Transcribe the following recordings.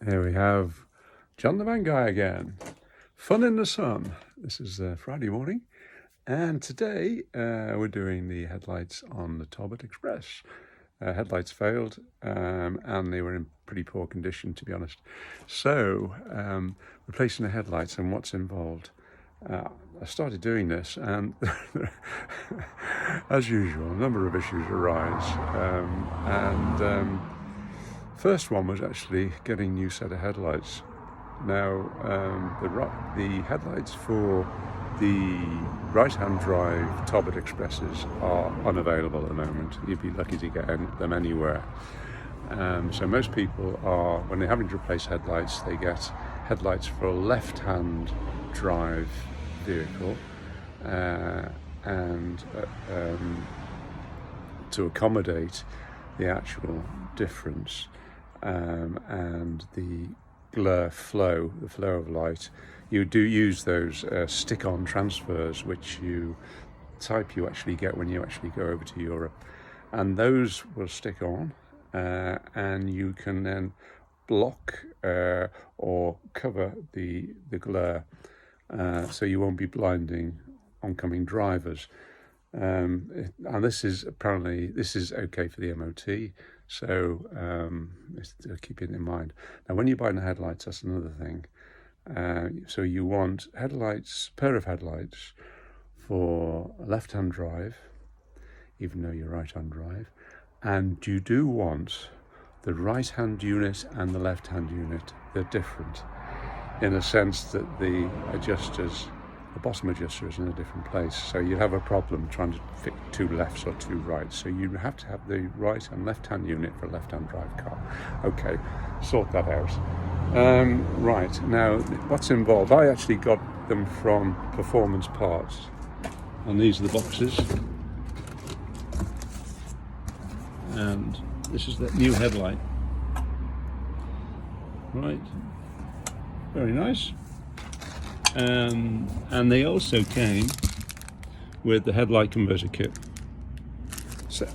Here we have John the Van Guy again. Fun in the sun. This is Friday morning, and today we're doing the headlights on the Talbot Express. Headlights failed, and they were in pretty poor condition, to be honest. So, replacing the headlights and what's involved. I started doing this, and as usual, a number of issues arise. First one was actually getting a new set of headlights. Now, the headlights for the right-hand drive Talbot Expresses are unavailable at the moment. You'd be lucky to get them anywhere. So most people are, when they're having to replace headlights, they get headlights for a left-hand drive vehicle, and to accommodate the actual difference and the glare flow, the flow of light, you do use those stick-on transfers, which you actually get when you actually go over to Europe, and those will stick on, and you can then block or cover the glare, so you won't be blinding oncoming drivers. And this is okay for the MOT, so keep it in mind. Now, when you're buying the headlights, that's another thing. So you want pair of headlights for a left-hand drive, even though you're right-hand drive, and you do want the right-hand unit and the left-hand unit. They're different in a sense that the bottom adjuster is in a different place, so you have a problem trying to fit two lefts or two rights. So you have to have the right and left-hand unit for a left-hand drive car. Okay, sort that out. Right, now what's involved? I actually got them from Performance Parts, and these are the boxes. And this is the new headlight. Right, very nice. And they also came with the headlight converter kit. So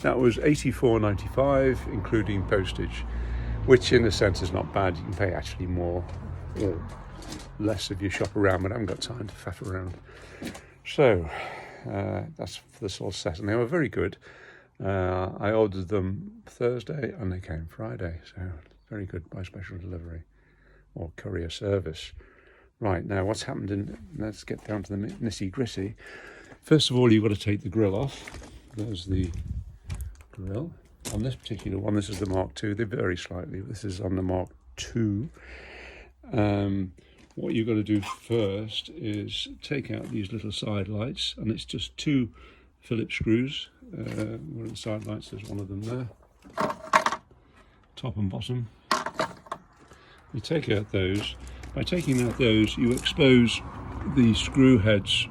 that was $84.95, including postage, which in a sense is not bad. You can pay actually more or less if you shop around, but I haven't got time to faff around. So that's this all set, and they were very good. I ordered them Thursday and they came Friday, so very good by special delivery or courier service. Right, now what's happened let's get down to the nitty-gritty. First of all, you've got to take the grille off. There's the grille. On this particular one, this is the Mark II. They vary slightly. This is on the Mark II. What you've got to do first is take out these little side lights, and it's just two Phillips screws. One of the side lights, there's one of them there. Top and bottom. You take out those. By taking out those, you expose the screw heads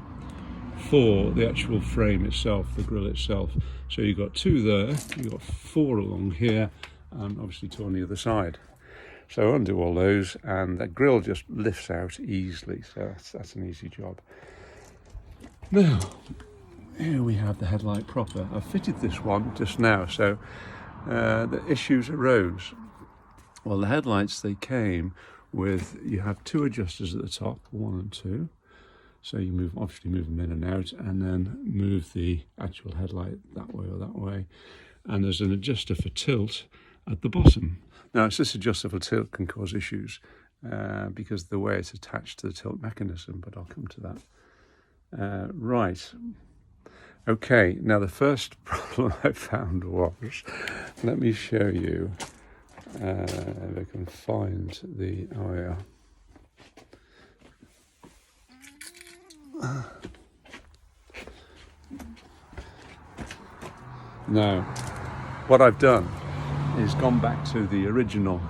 for the actual frame itself, the grille itself. So you've got two there, you've got four along here, and obviously two on the other side. So undo all those, and the grille just lifts out easily, so that's an easy job. Now, here we have the headlight proper. I've fitted this one just now, so the issues arose. Well, the headlights, they came with, you have two adjusters at the top, 1 and 2. So you obviously move them in and out, and then move the actual headlight that way or that way. And there's an adjuster for tilt at the bottom. Now, it's this adjuster for tilt can cause issues because of the way it's attached to the tilt mechanism, but I'll come to that. Right. Okay, now the first problem I found was, let me show you. If I can find the, oh yeah. Now, what I've done is gone back to the original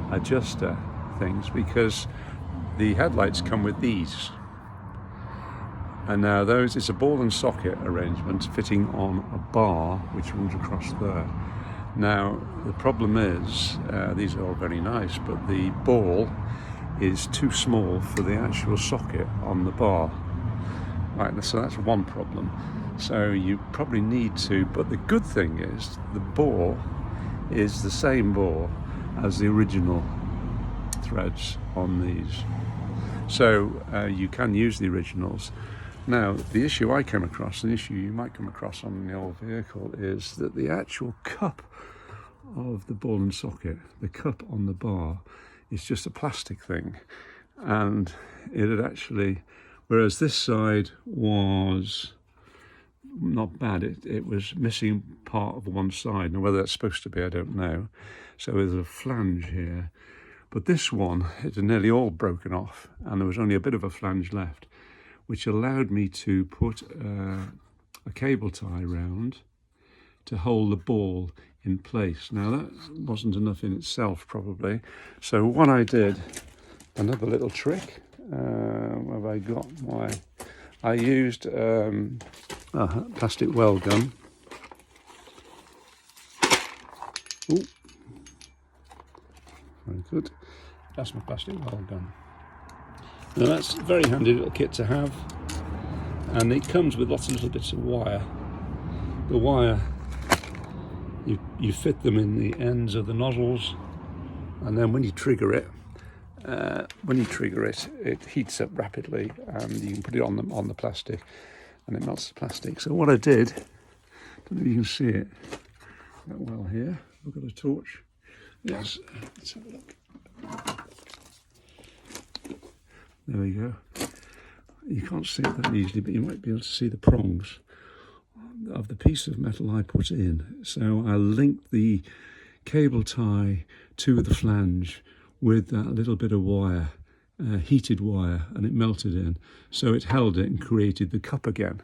adjuster things, because the headlights come with these. And now it's a ball and socket arrangement fitting on a bar which runs across there. Now, the problem is, these are all very nice, but the ball is too small for the actual socket on the bar. Right, so that's one problem. So you probably need to, but the good thing is the bore is the same bore as the original threads on these. So you can use the originals. Now, the issue I came across, an issue you might come across on the old vehicle, is that the actual cup of the ball and socket, the cup on the bar, is just a plastic thing. And it had actually, whereas this side was not bad, it was missing part of one side. Now, whether that's supposed to be, I don't know. So there's a flange here. But this one, it had nearly all broken off, and there was only a bit of a flange left, which allowed me to put a cable tie round to hold the ball in place. Now, that wasn't enough in itself, probably. So what I did, another little trick, where have I got my... I used a plastic weld gun. Ooh. Very good. That's my plastic weld gun. Now that's a very handy little kit to have, and it comes with lots of little bits of wire. The wire, you fit them in the ends of the nozzles, and then when you trigger it, it heats up rapidly, and you can put it on the plastic, and it melts the plastic. So what I did, I don't know if you can see it that well here. I've got a torch. Yes, let's have a look. There we go. You can't see it that easily, but you might be able to see the prongs of the piece of metal I put in. So I linked the cable tie to the flange with that little bit of wire, heated wire, and it melted in. So it held it and created the cup again.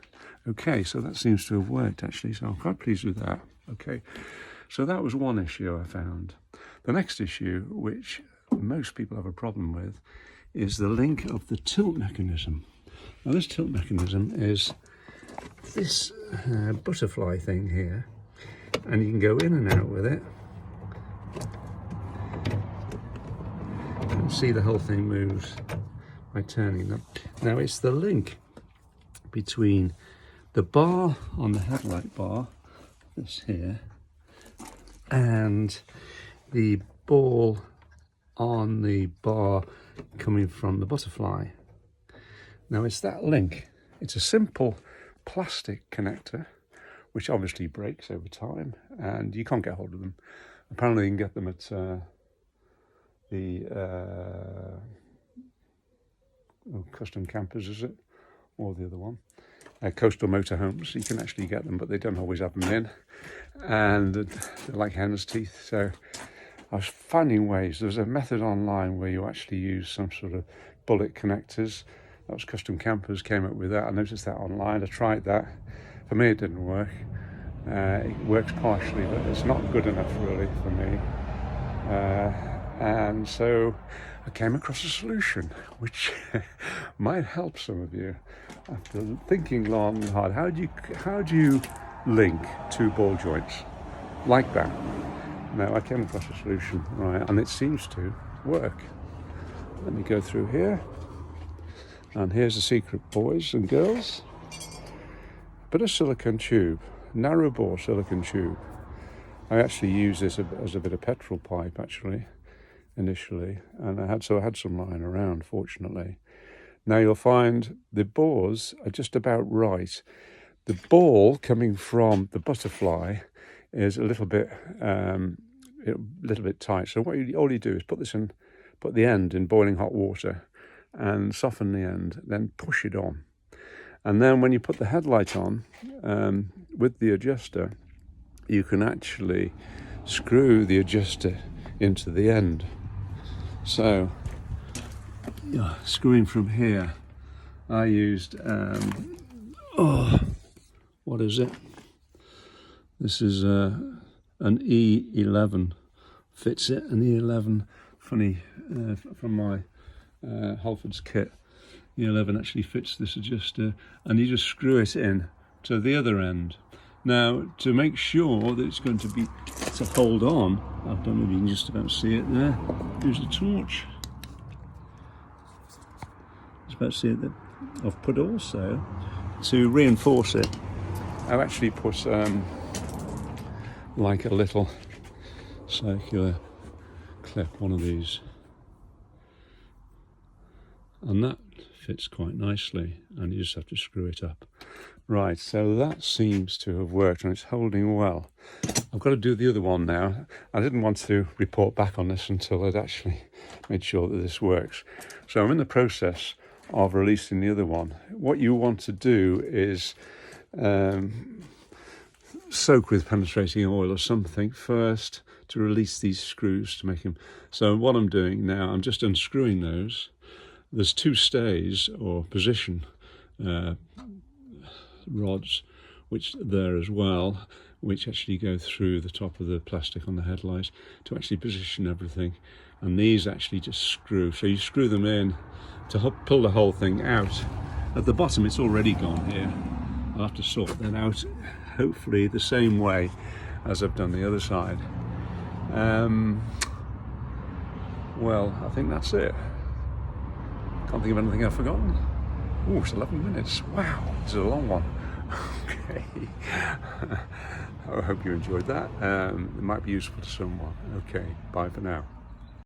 Okay, so that seems to have worked actually, so I'm quite pleased with that. Okay, so that was one issue I found. The next issue, which most people have a problem with, is the link of the tilt mechanism. Now this tilt mechanism is this butterfly thing here, and you can go in and out with it. You can see the whole thing moves by turning them. Now it's the link between the bar on the headlight bar, this here, and the ball on the bar coming from the butterfly. Now it's that link. It's a simple plastic connector, which obviously breaks over time, and you can't get hold of them. Apparently you can get them at the custom campers, is it? Or the other one. Coastal motorhomes, you can actually get them, but they don't always have them in. And they're like hen's teeth. So I was finding ways. There's a method online where you actually use some sort of bullet connectors. That was Custom Campers came up with that. I noticed that online. I tried that. For me, it didn't work. It works partially, but it's not good enough really for me. And so I came across a solution which might help some of you. After thinking long and hard, how do you link two ball joints like that? Now I came across a solution, right, and it seems to work. Let me go through here, and here's the secret, boys and girls. Bit of silicone tube, narrow bore silicone tube. I actually used this as a bit of petrol pipe actually initially, and I had some lying around, fortunately. Now you'll find the bores are just about right. The ball coming from the butterfly is a little bit tight. So all you do is put the end in boiling hot water and soften the end, then push it on. And then when you put the headlight on with the adjuster, you can actually screw the adjuster into the end. So screwing from here, I used what is it? This is an E11 fits it, an E11 funny from my Halford's kit. E11 actually fits this adjuster, and you just screw it in to the other end. Now, to make sure that it's going to hold on, I don't know if you can just about see it there. Here's a torch. Just about to see it there. I've put also, to reinforce it, I've actually put like a little circular clip, one of these, and that fits quite nicely, and you just have to screw it up. Right, so that seems to have worked and it's holding well. I've got to do the other one now. I didn't want to report back on this until I'd actually made sure that this works. So I'm in the process of releasing the other one. What you want to do is soak with penetrating oil or something first to release these screws to make them. So what I'm doing now, I'm just unscrewing those. There's two stays or position rods which there as well, which actually go through the top of the plastic on the headlight to actually position everything, and these actually just screw. So you screw them in to pull the whole thing out. At the bottom it's already gone here. I'll have to sort that out, hopefully the same way as I've done the other side. Well, I think that's it. Can't think of anything I've forgotten. Oh, it's 11 minutes. Wow, this is a long one. Okay. I hope you enjoyed that. It might be useful to someone. Okay, bye for now.